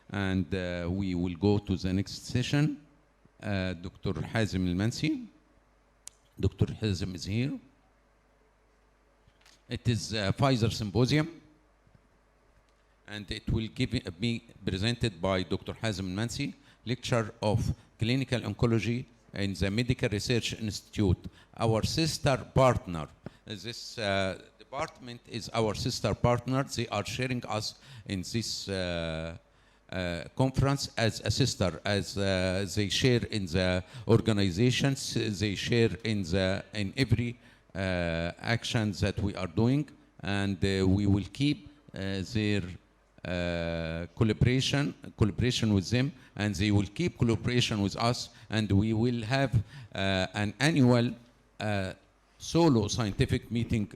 And we will go to the next session. Dr. Hazem El Mansy. Dr. Hazem is here. It is a Pfizer symposium, and it will be presented by Dr. Hazem El Mansy, lecturer of clinical oncology in the Medical Research Institute, our sister partner. This department is our sister partner. They are sharing us in this conference as a sister, as they share in the organizations, they share in every actions that we are doing, and we will keep their collaboration with them, and they will keep collaboration with us, and we will have an annual solo scientific meeting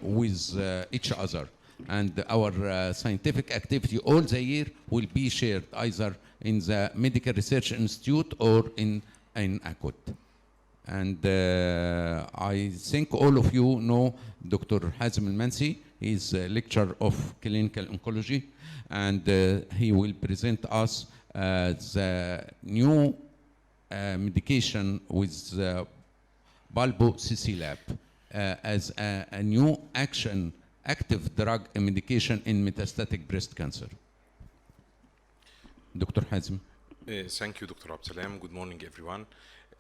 with each other. And our scientific activity all the year will be shared either in the Medical Research Institute or in ACUT. And I think all of you know Dr. Hazem El Mansy. He's a lecturer of clinical oncology, and he will present us the new medication with Palbociclib as a new active drug medication in metastatic breast cancer. Dr. Hazem. Thank you, Dr. Absalam. Good morning, everyone.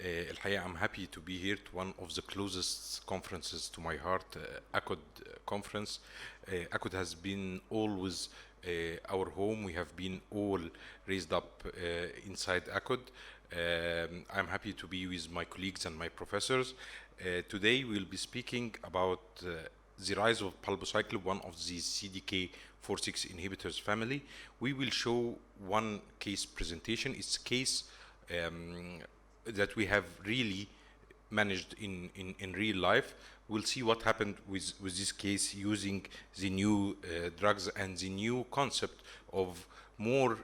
الحقيقة I'm happy to be here to one of the closest conferences to my heart, ACUD conference. ACUD has been always our home. We have been all raised up inside ACUD. I'm happy to be with my colleagues and my professors. Today we'll be speaking about the rise of Palbociclib, one of the CDK4/6 inhibitors family. We will show one case presentation. It's a case that we have really managed in real life. We'll see what happened with this case using the new drugs and the new concept of more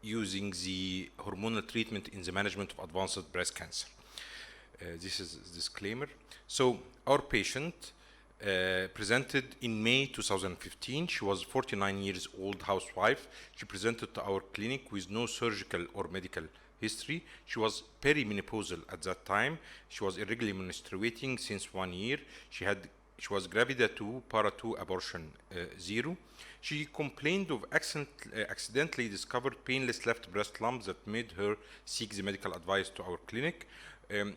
using the hormonal treatment in the management of advanced breast cancer. This is a disclaimer. So our patient presented in May 2015. She was 49 years old housewife. She presented to our clinic with no surgical or medical history. She was perimenopausal at that time. She was irregularly menstruating since 1 year. She was gravida 2, para 2, abortion 0. She complained of accidentally discovered painless left breast lump that made her seek the medical advice to our clinic.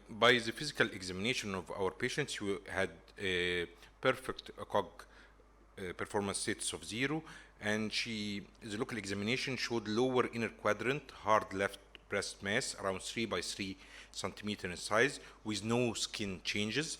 By the physical examination of our patient, she had a perfect ECOG performance status of 0, and the local examination showed lower inner quadrant, hard left breast mass around 3 by 3 centimeter in size with no skin changes.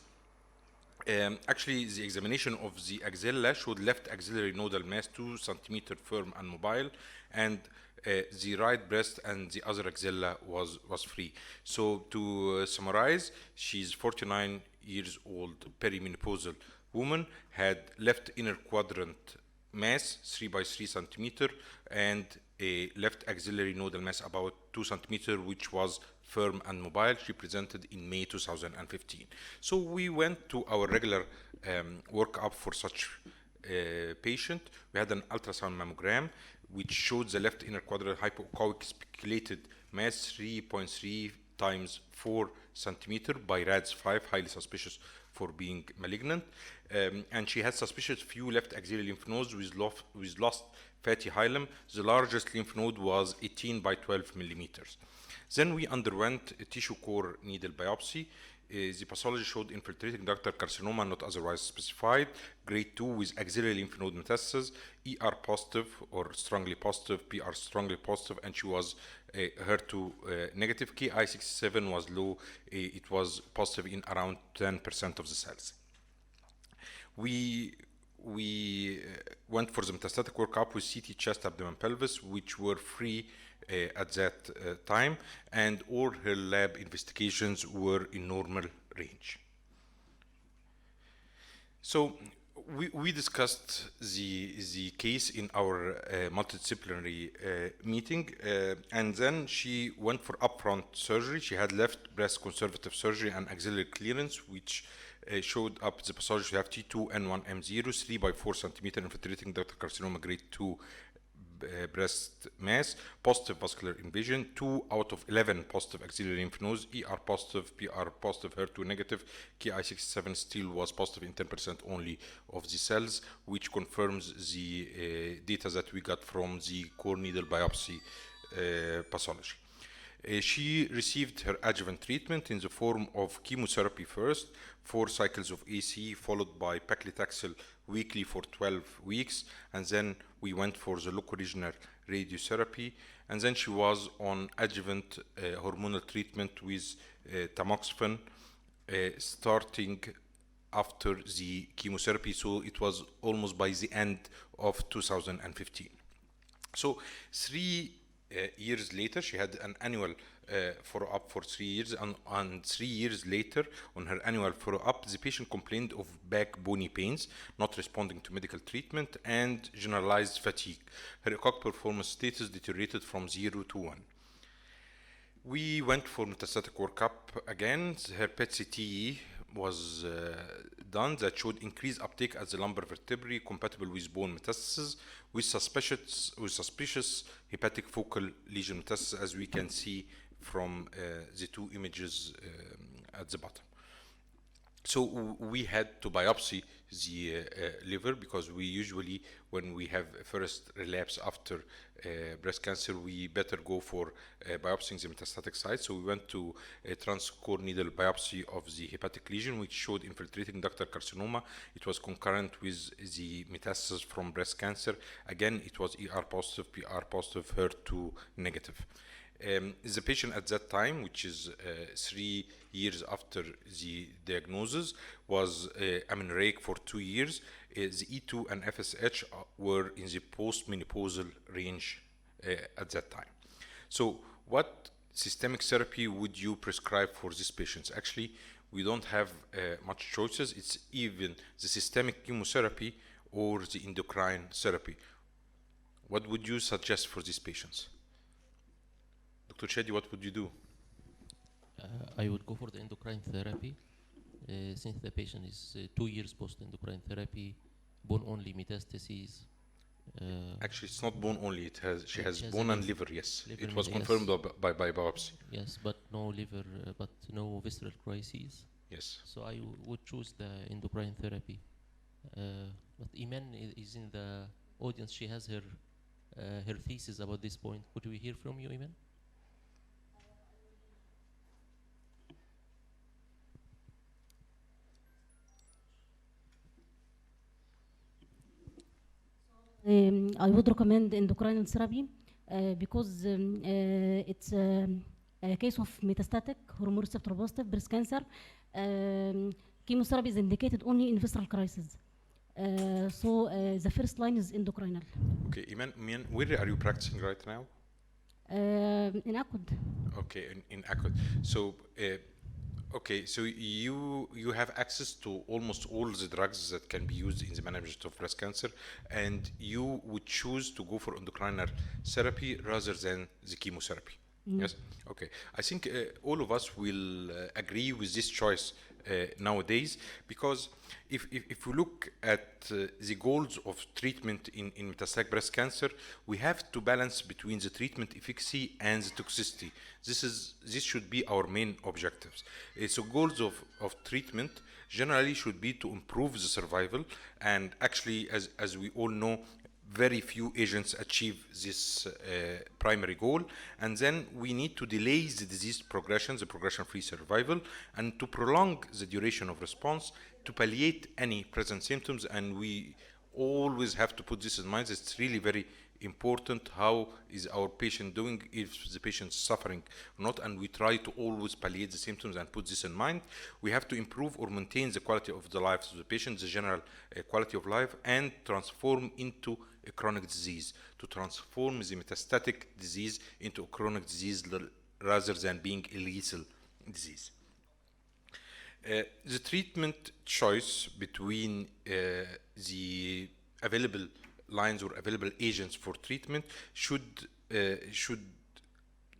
Actually, the examination of the axilla showed left axillary nodal mass 2 centimeter firm and mobile, and the right breast and the other axilla was free. So to summarize, she's 49 years old, perimenopausal woman, had left inner quadrant mass 3 by 3 centimeter and a left axillary nodal mass about 2 centimeter, which was firm and mobile. She presented in May 2015. So we went to our regular workup for such a patient. We had an ultrasound mammogram which showed the left inner quadrant hypoechoic speculated mass 3.3 times 4 centimeter by RADS5, highly suspicious for being malignant. And she had suspicious few left axillary lymph nodes with lost fatty hilum. The largest lymph node was 18 by 12 millimeters. Then we underwent a tissue core needle biopsy. The pathology showed infiltrating ductal carcinoma, not otherwise specified, grade 2 with axillary lymph node metastasis, ER positive or strongly positive, PR strongly positive, and she was HER2 negative. Ki67 was low. It was positive in around 10% of the cells. We went for the metastatic workup with CT, chest, abdomen, pelvis, which were free at that time, and all her lab investigations were in normal range. So we discussed the case in our multidisciplinary meeting, and then she went for upfront surgery. She had left breast conservative surgery and axillary clearance, which showed up the pathology to have T2N1M0, 3 by 4 centimeter infiltrating ductal carcinoma grade 2 breast mass, positive vascular invasion, 2 out of 11 positive axillary lymph nodes, ER positive, PR positive, HER2 negative, Ki67 still was positive in 10% only of the cells, which confirms the data that we got from the core needle biopsy pathology. She received her adjuvant treatment in the form of chemotherapy first, 4 cycles of AC followed by paclitaxel weekly for 12 weeks, and then we went for the locoregional radiotherapy, and then she was on adjuvant hormonal treatment with tamoxifen starting after the chemotherapy, so it was almost by the end of 2015. So 3 years later, she had an annual follow-up for 3 years, and 3 years later, on her annual follow-up, the patient complained of back bony pains, not responding to medical treatment, and generalized fatigue. Her ECOG performance status deteriorated from 0 to 1. We went for metastatic workup again. Her PET-CT was done that showed increased uptake at the lumbar vertebrae compatible with bone metastasis with suspicious hepatic focal lesion metastasis, as we can see from the 2 images at the bottom. So we had to biopsy the liver, because we usually, when we have first relapse after breast cancer, we better go for biopsying the metastatic site. So we went to a transcore needle biopsy of the hepatic lesion, which showed infiltrating ductal carcinoma. It was concurrent with the metastasis from breast cancer. Again, it was ER positive, PR positive, HER2 negative. The patient at that time, which is 3 years after the diagnosis, was amenorrheic for 2 years. The E2 and FSH were in the post-menopausal range at that time. So what systemic therapy would you prescribe for these patients? Actually, we don't have much choices. It's even the systemic chemotherapy or the endocrine therapy. What would you suggest for these patients? Dr. Chedi, what would you do? I would go for the endocrine therapy, since the patient is 2 years post-endocrine therapy, bone-only metastases. Actually, it's not bone only. She has bone and liver. Yes, liver, it was yes. confirmed by biopsy. Yes, but no liver, but no visceral crises. Yes. So I would choose the endocrine therapy. But Iman is in the audience. She has her thesis about this point. Could we hear from you, Iman? I would recommend endocrine therapy because it's a case of metastatic hormone receptor positive breast cancer. Chemotherapy is indicated only in visceral crisis. So the first line is endocrinal. Okay, Iman, where are you practicing right now? In Akud. Okay, in Akut. So, okay, so you have access to almost all the drugs that can be used in the management of breast cancer, and you would choose to go for endocrine therapy rather than the chemotherapy. Yes. Okay. I think all of us will agree with this choice nowadays, because if we look at the goals of treatment in metastatic breast cancer, we have to balance between the treatment efficacy and the toxicity. This should be our main objectives. So goals of treatment generally should be to improve the survival, and actually, as we all know, very few agents achieve this primary goal, and then we need to delay the disease progression, the progression-free survival, and to prolong the duration of response, to palliate any present symptoms. And we always have to put this in mind. It's really very important. How is our patient doing, if the patient is suffering or not, and we try to always palliate the symptoms and put this in mind. We have to improve or maintain the quality of the life of the patient, the general quality of life, and transform into a chronic disease, to transform the metastatic disease into a chronic disease rather than being a lethal disease. The treatment choice between the available lines or available agents for treatment should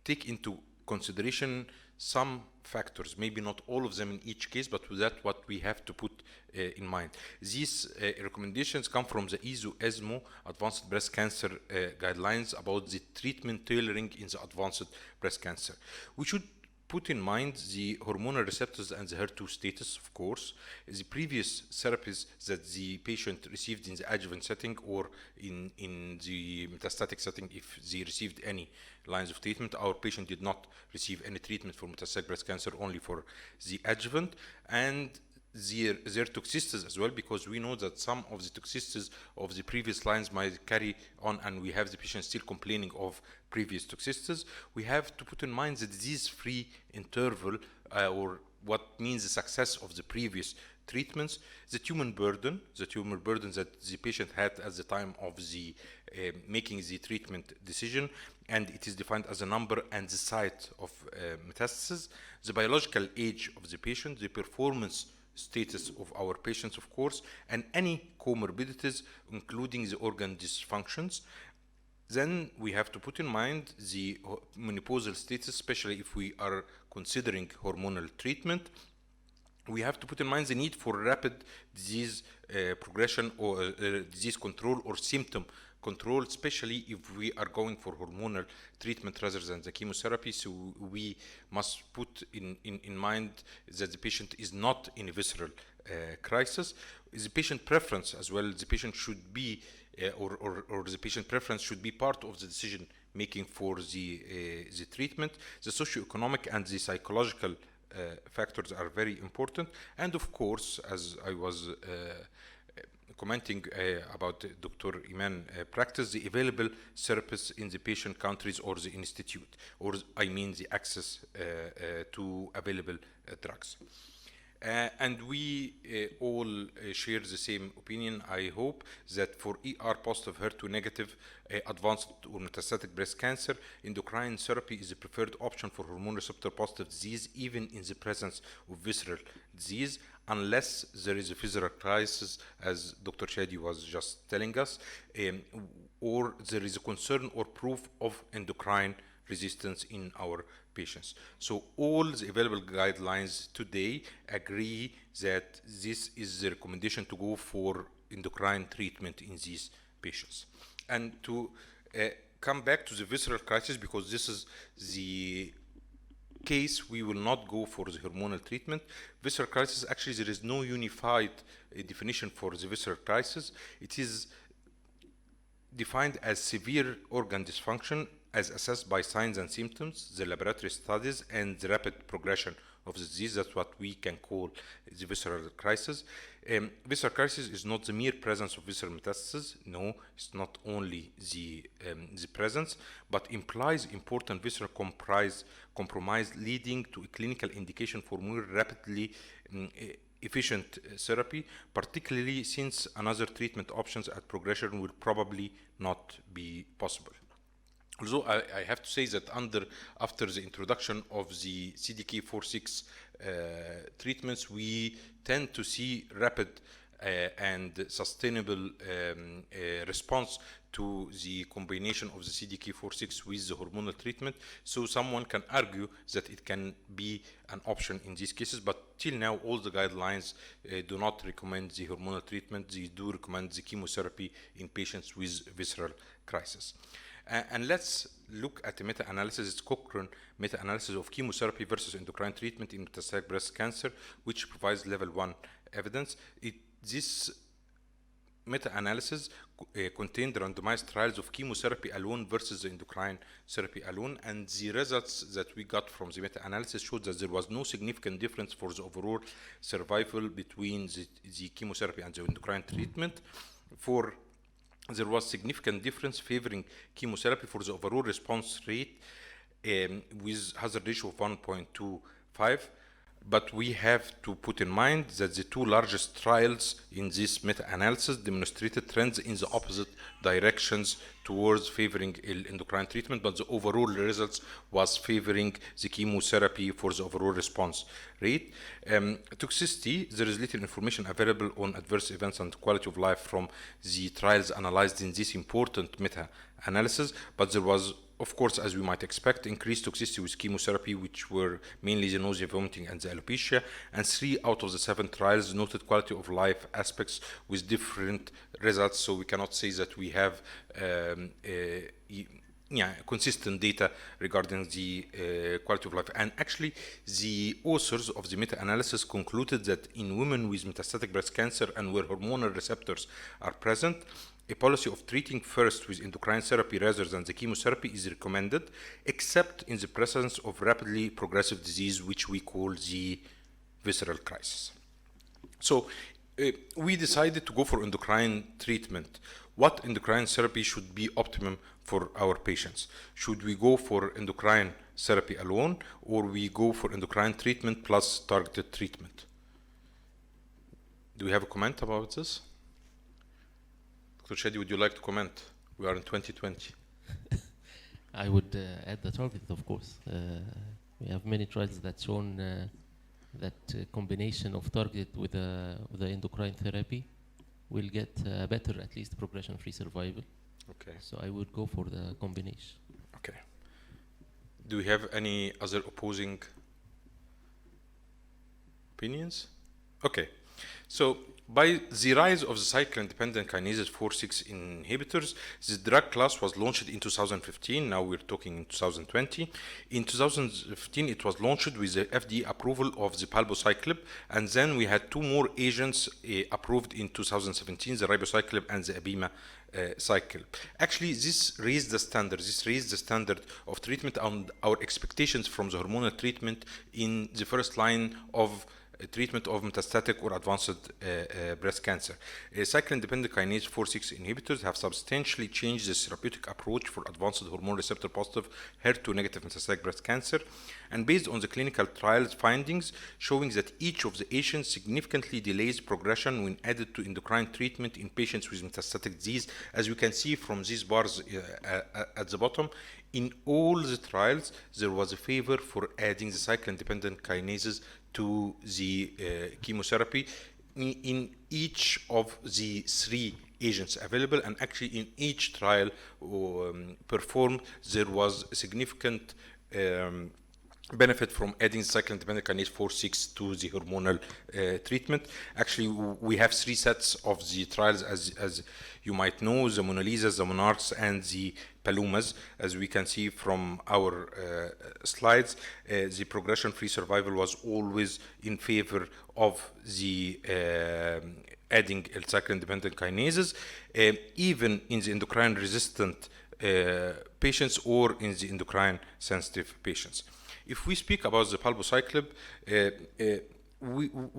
take into consideration some factors, maybe not all of them in each case, but that's what we have to put in mind. These recommendations come from the ESO-ESMO Advanced Breast Cancer guidelines about the treatment tailoring in the advanced breast cancer. We should put in mind the hormonal receptors and the HER2 status, of course, the previous therapies that the patient received in the adjuvant setting or in the metastatic setting, if they received any lines of treatment. Our patient did not receive any treatment for metastatic breast cancer, only for the adjuvant, and their toxicities as well, because we know that some of the toxicities of the previous lines might carry on, and we have the patient still complaining of previous toxicities. We have to put in mind the disease-free interval, or what means the success of the previous treatments, the tumor burden that the patient had at the time of the making the treatment decision, and it is defined as a number and the site of metastasis, the biological age of the patient, the performance status of our patients, of course, and any comorbidities, including the organ dysfunctions. Then we have to put in mind the menopausal status, especially if we are considering hormonal treatment. We have to put in mind the need for rapid disease progression or disease control or symptom control, especially if we are going for hormonal treatment rather than the chemotherapy. So we must put in mind that the patient is not in a visceral crisis. The patient preference as well, the patient should be or the patient preference should be part of the decision making for the treatment. The socioeconomic and the psychological factors are very important, and of course, as I was commenting about Dr. Iman practice, the available therapists in the patient countries or the institute, or I mean the access to available drugs. And we all share the same opinion, I hope, that for ER positive, HER2 negative, advanced or metastatic breast cancer, endocrine therapy is the preferred option for hormone receptor positive disease, even in the presence of visceral disease, unless there is a visceral crisis, as Dr. Shadi was just telling us, or there is a concern or proof of endocrine resistance in our patients. So all the available guidelines today agree that this is the recommendation to go for endocrine treatment in these patients. And to come back to the visceral crisis, because this is the case we will not go for the hormonal treatment. Visceral crisis, actually there is no unified definition for the visceral crisis. It is defined as severe organ dysfunction as assessed by signs and symptoms, the laboratory studies, and the rapid progression of the disease. That's what we can call the visceral crisis. Visceral crisis is not the mere presence of visceral metastasis. No, it's not only the presence, but implies important visceral compromise leading to a clinical indication for more rapidly efficient therapy, particularly since another treatment options at progression will probably not be possible. Although I have to say that after the introduction of the CDK4/6 treatments, we tend to see rapid and sustainable response to the combination of the CDK4/6 with the hormonal treatment. So someone can argue that it can be an option in these cases, but till now all the guidelines do not recommend the hormonal treatment. They do recommend the chemotherapy in patients with visceral crisis. And let's look at the meta-analysis. It's Cochrane meta-analysis of chemotherapy versus endocrine treatment in metastatic breast cancer, which provides level 1 evidence. This meta-analysis contained randomized trials of chemotherapy alone versus the endocrine therapy alone, and the results that we got from the meta-analysis showed that there was no significant difference for the overall survival between the chemotherapy and the endocrine treatment. There was significant difference favoring chemotherapy for the overall response rate with hazard ratio of 1.25. But we have to put in mind that the two largest trials in this meta-analysis demonstrated trends in the opposite directions towards favoring endocrine treatment, but the overall results was favoring the chemotherapy for the overall response rate. Toxicity, there is little information available on adverse events and quality of life from the trials analyzed in this important meta-analysis, but there was of course, as we might expect, increased toxicity with chemotherapy, which were mainly the nausea, vomiting, and the alopecia. And 3 out of the 7 trials noted quality of life aspects with different results. So we cannot say that we have consistent data regarding the quality of life. And actually, the authors of the meta-analysis concluded that in women with metastatic breast cancer and where hormonal receptors are present, a policy of treating first with endocrine therapy rather than the chemotherapy is recommended, except in the presence of rapidly progressive disease, which we call the visceral crisis. So we decided to go for endocrine treatment. What endocrine therapy should be optimum for our patients? Should we go for endocrine therapy alone, or we go for endocrine treatment plus targeted treatment? Do we have a comment about this? Dr. Shadi, would you like to comment? We are in 2020. I would add the target, of course. We have many trials that shown that combination of target with the endocrine therapy will get better, at least progression-free survival. Okay. So I would go for the combination. Okay. Do we have any other opposing opinions? Okay. So by the rise of the cycle-independent kinases 4/6 inhibitors, the drug class was launched in 2015. Now we're talking in 2020. In 2015, it was launched with the FDA approval of the Palbociclib, and then we had 2 more agents approved in 2017, the ribociclib and the abemaciclib. Actually, this raised the standard. This raised the standard of treatment and our expectations from the hormonal treatment in the first line of treatment of metastatic or advanced breast cancer. Cycle-independent kinase 4/6 inhibitors have substantially changed the therapeutic approach for advanced hormone receptor positive HER2-negative metastatic breast cancer, and based on the clinical trials findings showing that each of the agents significantly delays progression when added to endocrine treatment in patients with metastatic disease. As you can see from these bars at the bottom, in all the trials, there was a favor for adding the cycle-independent kinases to the chemotherapy in each of the 3 agents available, and actually in each trial performed, there was a significant benefit from adding cycle-independent kinase 4/6 to the hormonal treatment. Actually, we have 3 sets of the trials, as you might know, the Mona Lisas, the Monarchs, and the Palomas. As we can see from our slides, the progression-free survival was always in favor of the adding cycle-independent kinases, even in the endocrine-resistant patients or in the endocrine-sensitive patients. If we speak about the Palbociclib,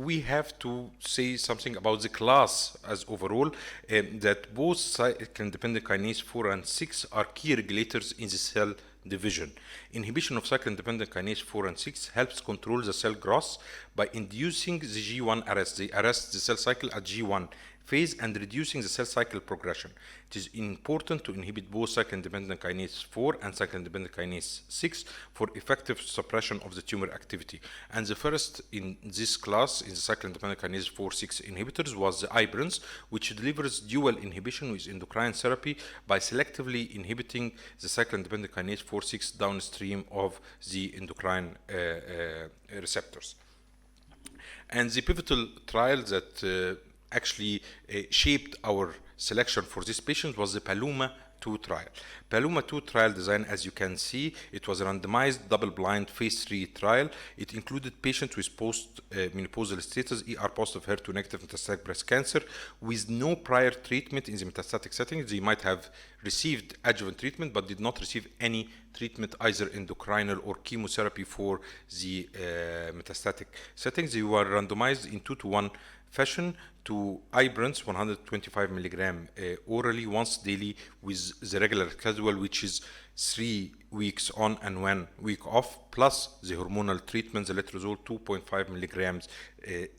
we have to say something about the class as overall, that both cycle-independent kinase 4 and 6 are key regulators in the cell division. Inhibition of cycle-independent kinase 4 and 6 helps control the cell growth by inducing the G1 arrest. They arrest the cell cycle at G1 phase and reducing the cell cycle progression. It is important to inhibit both cycle-independent kinase 4 and cycle-independent kinase 6 for effective suppression of the tumor activity. And the first in this class, in the cycle-independent kinase 4/6 inhibitors, was the Ibrance, which delivers dual inhibition with endocrine therapy by selectively inhibiting the cycle-independent kinase 4/6 downstream of the endocrine receptors. And the pivotal trial that actually shaped our selection for this patient was the PALOMA 2 trial. PALOMA 2 trial design, as you can see, it was a randomized double-blind phase 3 trial. It included patients with post-menopausal status, ER-positive HER2-negative metastatic breast cancer with no prior treatment in the metastatic setting. They might have received adjuvant treatment but did not receive any treatment, either endocrinal or chemotherapy, for the metastatic settings. They were randomized in 2-to-1 fashion to Ibrance 125 milligram orally once daily with the regular schedule, which is 3 weeks on and 1 week off, plus the hormonal treatment, the letrozole 2.5 milligrams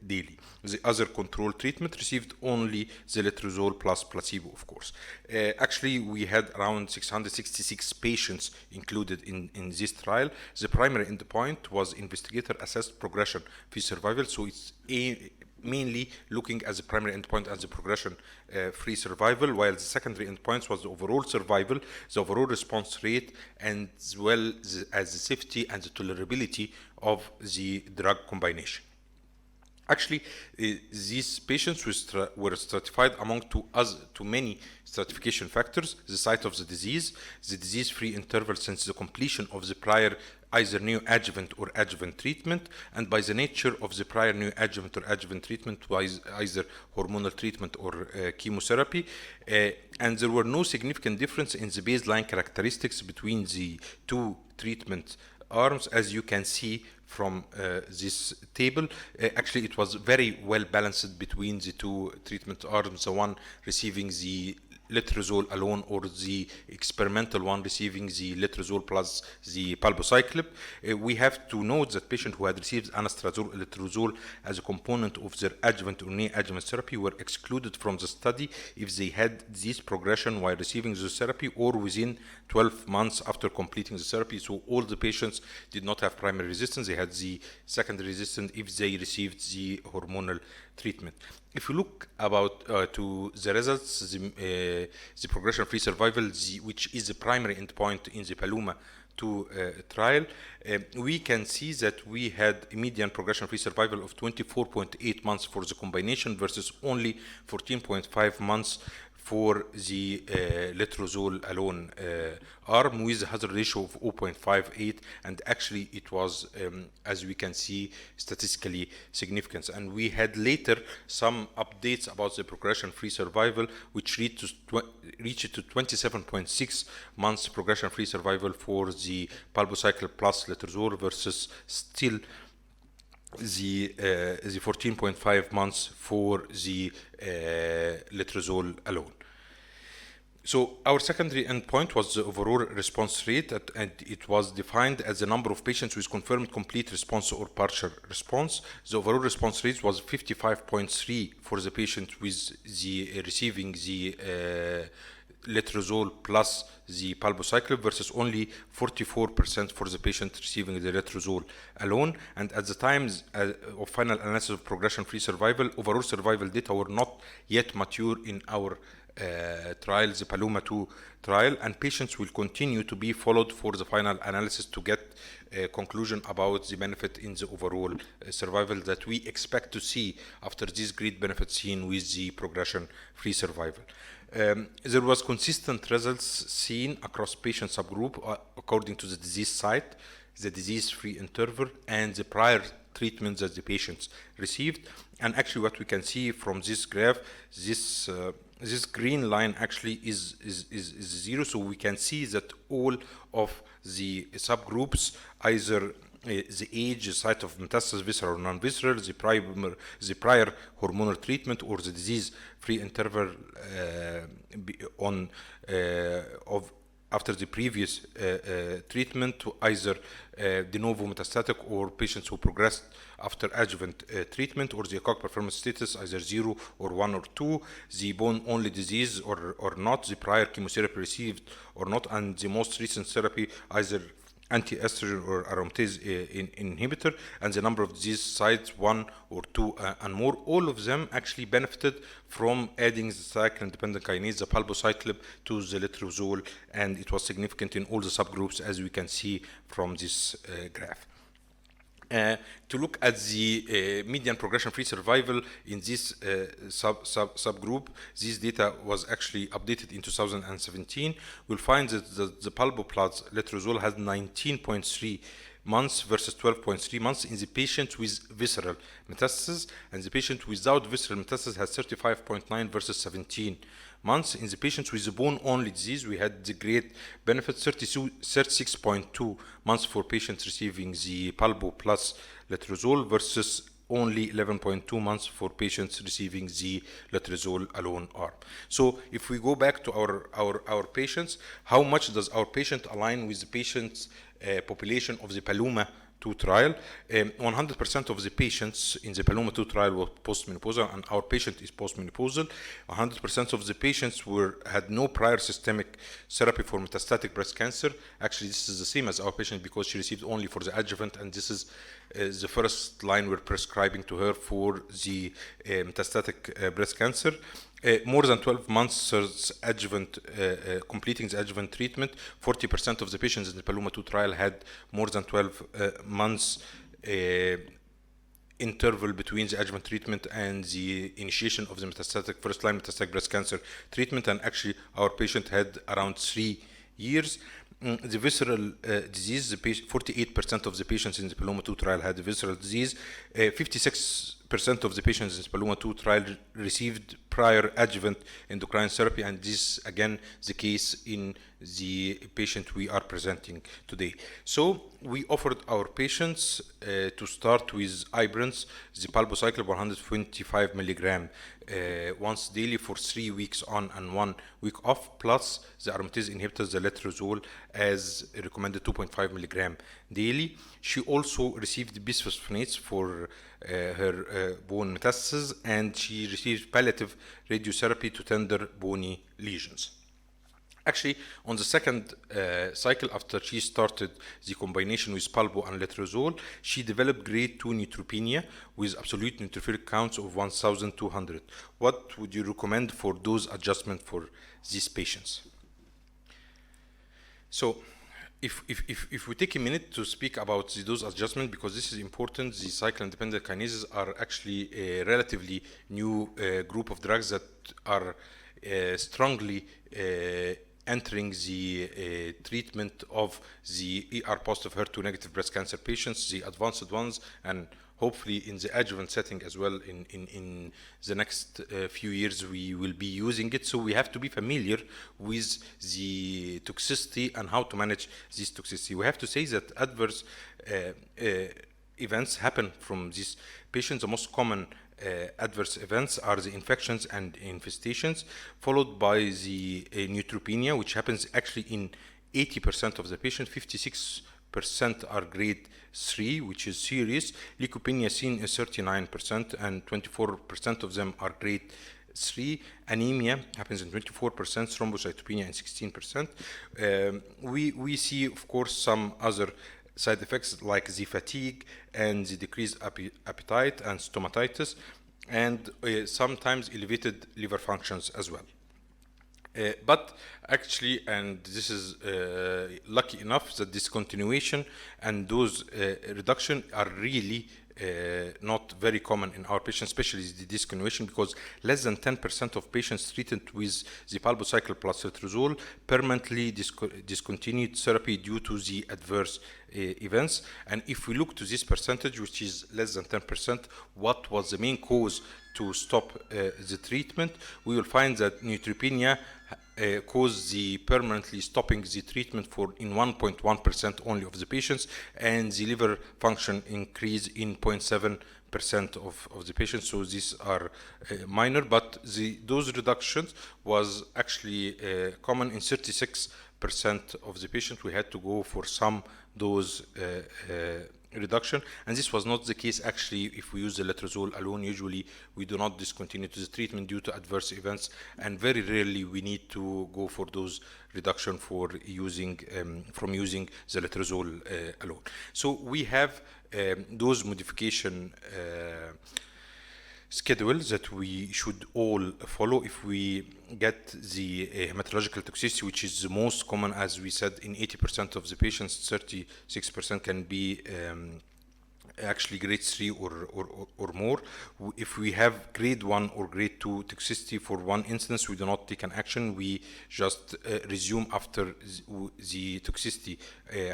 daily. The other control treatment received only the letrozole plus placebo, of course. Actually, we had around 666 patients included in this trial. The primary endpoint was investigator-assessed progression-free survival, so it's mainly looking as the primary endpoint as the progression-free survival, while the secondary endpoints was the overall survival, the overall response rate, and as well as the safety and the tolerability of the drug combination. Actually, these patients were stratified among two many stratification factors: the site of the disease-free interval since the completion of the prior either neoadjuvant or adjuvant treatment, and by the nature of the prior neoadjuvant or adjuvant treatment, either hormonal treatment or chemotherapy. And there were no significant difference in the baseline characteristics between the two treatment arms, as you can see from this table. Actually, it was very well balanced between the two treatment arms, the one receiving the letrozole alone or the experimental one receiving the letrozole plus the palbociclib. We have to note that patients who had received anastrozole or letrozole as a component of their adjuvant or neoadjuvant therapy were excluded from the study if they had disease progression while receiving the therapy or within 12 months after completing the therapy. So all the patients did not have primary resistance. They had the secondary resistance if they received the hormonal treatment. If you look to the results, the progression-free survival, which is the primary endpoint in the PALOMA 2 trial, we can see that we had a median progression-free survival of 24.8 months for the combination versus only 14.5 months for the letrozole alone arm, with a hazard ratio of 0.58, and actually it was, as we can see, statistically significant. And we had later some updates about the progression-free survival, which reached to 27.6 months progression-free survival for the palbociclib plus letrozole versus still the 14.5 months for the letrozole alone. So our secondary endpoint was the overall response rate, and it was defined as the number of patients with confirmed complete response or partial response. The overall response rate was 55.3 for the patient with the receiving the letrozole plus the palbociclib versus only 44% for the patient receiving the letrozole alone. And at the time of final analysis of progression-free survival, overall survival data were not yet mature in our trial, the PALOMA 2 trial, and patients will continue to be followed for the final analysis to get a conclusion about the benefit in the overall survival that we expect to see after this great benefit seen with the progression-free survival. There was consistent results seen across patient subgroup according to the disease site, the disease-free interval, and the prior treatments that the patients received. And actually what we can see from this graph, this green line actually is zero, so we can see that all of the subgroups, either the age, the site of metastasis, visceral or non-visceral, the prior hormonal treatment, or the disease-free interval after the previous treatment, to either de novo metastatic or patients who progressed after adjuvant treatment, or the ECOG performance status either 0 or 1 or 2, the bone-only disease or not, the prior chemotherapy received or not, and the most recent therapy either anti-estrogen or aromatase inhibitor, and the number of disease sites 1 or 2 and more. All of them actually benefited from adding the cyclin-dependent kinase, the palbociclib, to the letrozole, and it was significant in all the subgroups, as we can see from this graph. To look at the median progression-free survival in this subgroup, this data was actually updated in 2017. We'll find that the palbo plus letrozole has 19.3 months versus 12.3 months in the patient with visceral metastasis, and the patient without visceral metastasis has 35.9 versus 17 months. In the patients with the bone-only disease, we had the great benefit, 36.2 months for patients receiving the palbo plus letrozole versus only 11.2 months for patients receiving the letrozole alone arm. So if we go back to our patients, how much does our patient align with the patient's population of the PALOMA 2 trial. 100% of the patients in the PALOMA 2 trial were postmenopausal, and our patient is postmenopausal. 100% of the patients had no prior systemic therapy for metastatic breast cancer. Actually, this is the same as our patient because she received only for the adjuvant, and this is the first line we're prescribing to her for the metastatic breast cancer. More than 12 months adjuvant, completing the adjuvant treatment. 40% of the patients in the PALOMA 2 trial had more than 12 months interval between the adjuvant treatment and the initiation of the first-line metastatic breast cancer treatment, and actually our patient had around 3 years. The visceral disease, 48% of the patients in the PALOMA 2 trial had visceral disease. 56% of the patients in the PALOMA 2 trial received prior adjuvant endocrine therapy, and this again the case in the patient we are presenting today. So we offered our patients to start with Ibrance, the Palbociclib 125 milligram once daily for 3 weeks on and 1 week off, plus the aromatase inhibitor, the letrozole, as recommended 2.5 milligram daily. She also received bisphosphonates for her bone metastasis, and she received palliative radiotherapy to tender bony lesions. Actually, on the second cycle after she started the combination with palbo and letrozole, she developed grade 2 neutropenia with absolute neutrophilic counts of 1,200. What would you recommend for dose adjustment for these patients? So, if we take a minute to speak about the dose adjustment, because this is important, the cycle-independent kinases are actually a relatively new group of drugs that are strongly entering the treatment of the ER-positive, HER2-negative breast cancer patients, the advanced ones, and hopefully in the adjuvant setting as well. In the next few years we will be using it, so we have to be familiar with the toxicity and how to manage this toxicity. We have to say that adverse events happen from these patients. The most common adverse events are the infections and infestations, followed by the neutropenia, which happens actually in 80% of the patients. 56% are grade 3, which is serious. Leukopenia seen is 39%, and 24% of them are grade 3. Anemia happens in 24%, thrombocytopenia in 16%. We see, of course, some other side effects like the fatigue and the decreased appetite and stomatitis, and sometimes elevated liver functions as well. But actually, and this is lucky enough, that discontinuation and dose reduction are really not very common in our patients, especially the discontinuation, because less than 10% of patients treated with the palbociclib plus letrozole permanently discontinued therapy due to the adverse events. And if we look to this percentage, which is less than 10%, what was the main cause to stop the treatment, we will find that neutropenia caused the permanently stopping the treatment in 1.1% only of the patients, and the liver function increase in 0.7% of the patients. So these are minor, but those reductions was actually common in 36% of the patients. We had to go for some dose reduction, and this was not the case actually if we use the letrozole alone. Usually we do not discontinue the treatment due to adverse events, and very rarely we need to go for dose reduction for using from using the letrozole alone. So we have dose modification schedule that we should all follow if we get the hematological toxicity, which is the most common. As we said, in 80% of the patients, 36% can be actually grade 3 or more. If we have grade 1 or grade 2 toxicity for one instance, we do not take an action. We just resume after the toxicity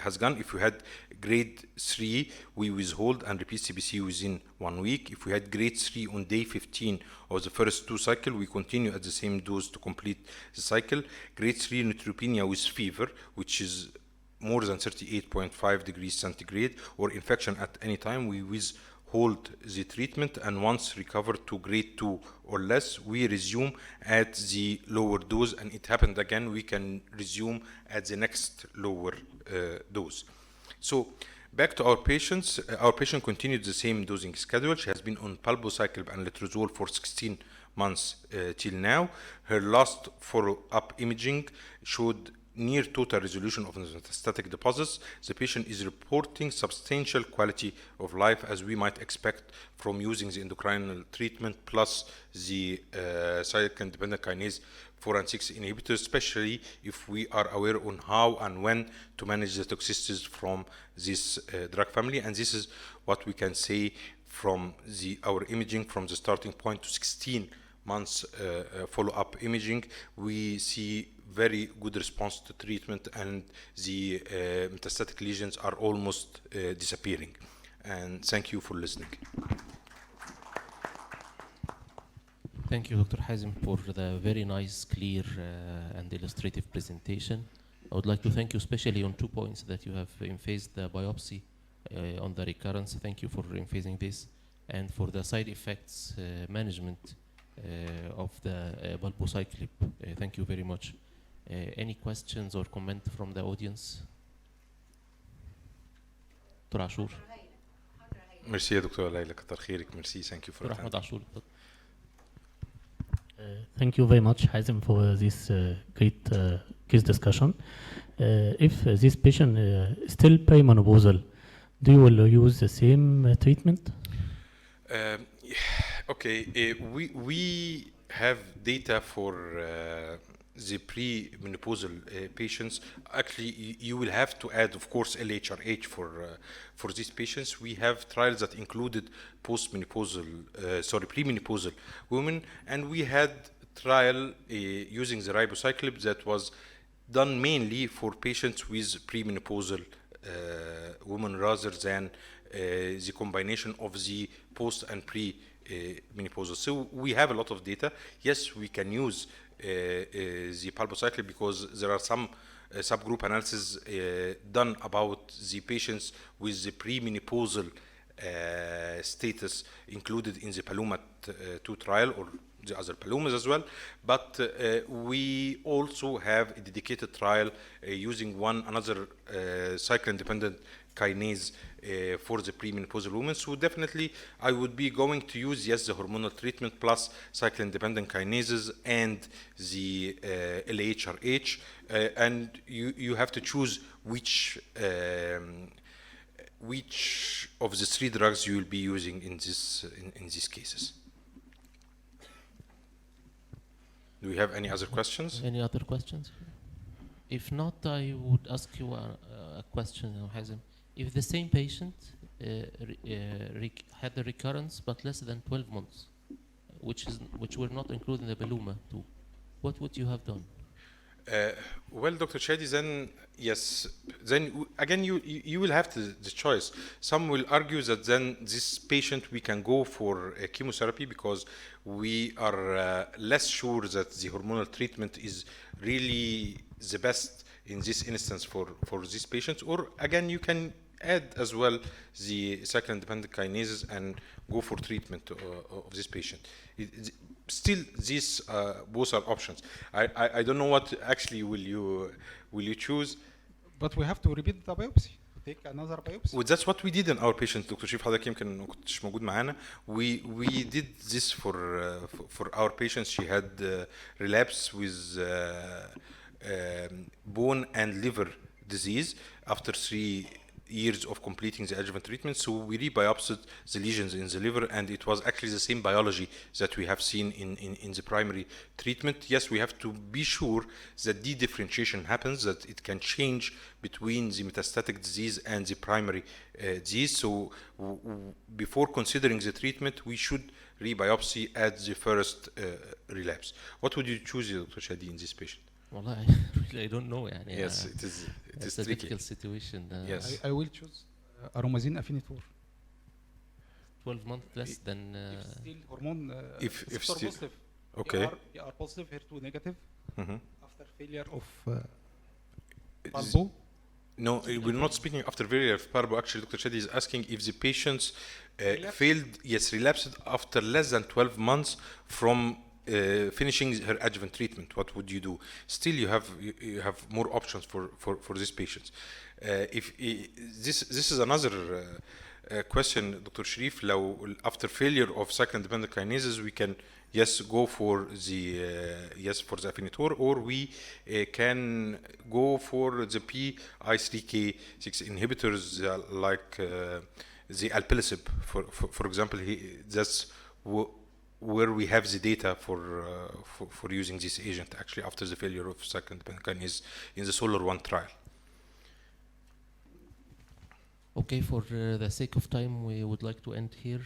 has gone. If we had grade 3, we withhold and repeat CBC within 1 week. If we had grade 3 on day 15 of the first 2 cycles, we continue at the same dose to complete the cycle. Grade 3 neutropenia with fever, which is more than 38.5 degrees centigrade, or infection at any time, we withhold the treatment, and once recovered to grade 2 or less, we resume at the lower dose, and it happened again, we can resume at the next lower dose. So Back to our patients. Our patient continued the same dosing schedule. She has been on palbociclib and letrozole for 16 months till now. Her last follow-up imaging showed near total resolution of the metastatic deposits. The patient is reporting substantial quality of life, as we might expect from using the endocrine treatment plus the cyclin-dependent kinase 4 and 6 inhibitors, especially if we are aware on how and when to manage the toxicities from this drug family. And this is what we can say from our imaging from the starting point to 16 months follow-up imaging. We see very good response to treatment, and the metastatic lesions are almost disappearing. And thank you for listening. Thank you, Dr. Hazem, for the very nice, clear, and illustrative presentation. I would like to thank you especially on 2 points that you have emphasized: the biopsy on the recurrence. Thank you for emphasizing this, and for the side effects management of the palbociclib. Thank you very much. Any questions or comment from the audience? دكتور عاشور. ميرسي يا دكتور ليلى، كتر خيرك. ميرسي. Thank you for دكتور أحمد attending. عاشور. Thank you very much, Hazem, for this great case discussion. If this patient still perimenopausal, do you will use the same treatment? Okay, we have data for the pre-menopausal patients. Actually, you will have to add, of course, LHRH for these patients. We have trials that included pre-menopausal women, and we had trial using the ribociclib that was done mainly for patients with pre-menopausal women rather than the combination of the post and pre-menopausal. So we have a lot of data. Yes, we can use the palbociclib because there are some subgroup analysis done about the patients with the premenopausal status included in the PALOMA 2 trial, or the other PALOMAs as well. But we also have a dedicated trial using another cyclin-dependent kinase for the premenopausal women. So definitely I would be going to use, yes, the hormonal treatment plus cyclin-dependent kinases and the LHRH, and you have to choose which of the 3 drugs you will be using in these cases. Do we have any other questions? Any other questions? If not, I would ask you a question, Hazem. If the same patient had a recurrence but less than 12 months, which were not included in the PALOMA 2, what would you have done? Well, Dr. Shadi, then yes, then again you will have the choice. Some will argue that then this patient we can go for chemotherapy because we are less sure that the hormonal treatment is really the best in this instance for these patients. Or again, you can add as well the cyclin-dependent kinases and go for treatment of this patient. Still, these both are options. I don't know what actually will you choose. But we have to repeat the biopsy. Take another biopsy. Well, that's what we did in our patients. Dr. شريف حضرتك يمكن ما كنتش موجود معانا. We did this for our patients. She had relapse with bone and liver disease after 3 years of completing the adjuvant treatment. So we rebiopsied the lesions in the liver, and it was actually the same biology that we have seen in the primary treatment. Yes, we have to be sure that de-differentiation happens, that it can change between the metastatic disease and the primary disease. So before considering the treatment, we should rebiopsy at the first relapse. What would you choose, Dr. Shadi, in this patient? Well, I don't know. Yes, it is it's a tricky. difficult situation. Yes. I will choose aromazine affinity 4. 12 months less than. If still hormone if receptor still- positive. Okay. PR positive, HER2 negative. Mhm. After failure of Is- Palbo. No, we're not speaking after failure of Palbo. Actually, Dr. Shadi is asking if the patients relapsed after less than 12 months from finishing her adjuvant treatment. What would you do? Still, you have more options for these patients. This is another question, Dr. Sharif. لو after failure of cyclin dependent kinases, we can go for the afinitor, or we can go for the PI3K6 inhibitors like the alpelisib, for example. That's where we have the data for using this agent actually after the failure of cyclin dependent kinase in the SOLAR-1 trial. Okay, for the sake of time, we would like to end here.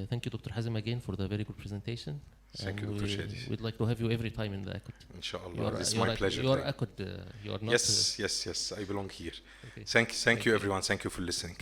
Thank you, Dr. Hazem, again for the very good presentation. Thank you, Dr. Shadi. We'd like to have you every time in the ACOD. Inshallah, it's my pleasure. You are ACOD, you are not... Yes, I belong here. Okay. Thank you, everyone. Thank you for listening.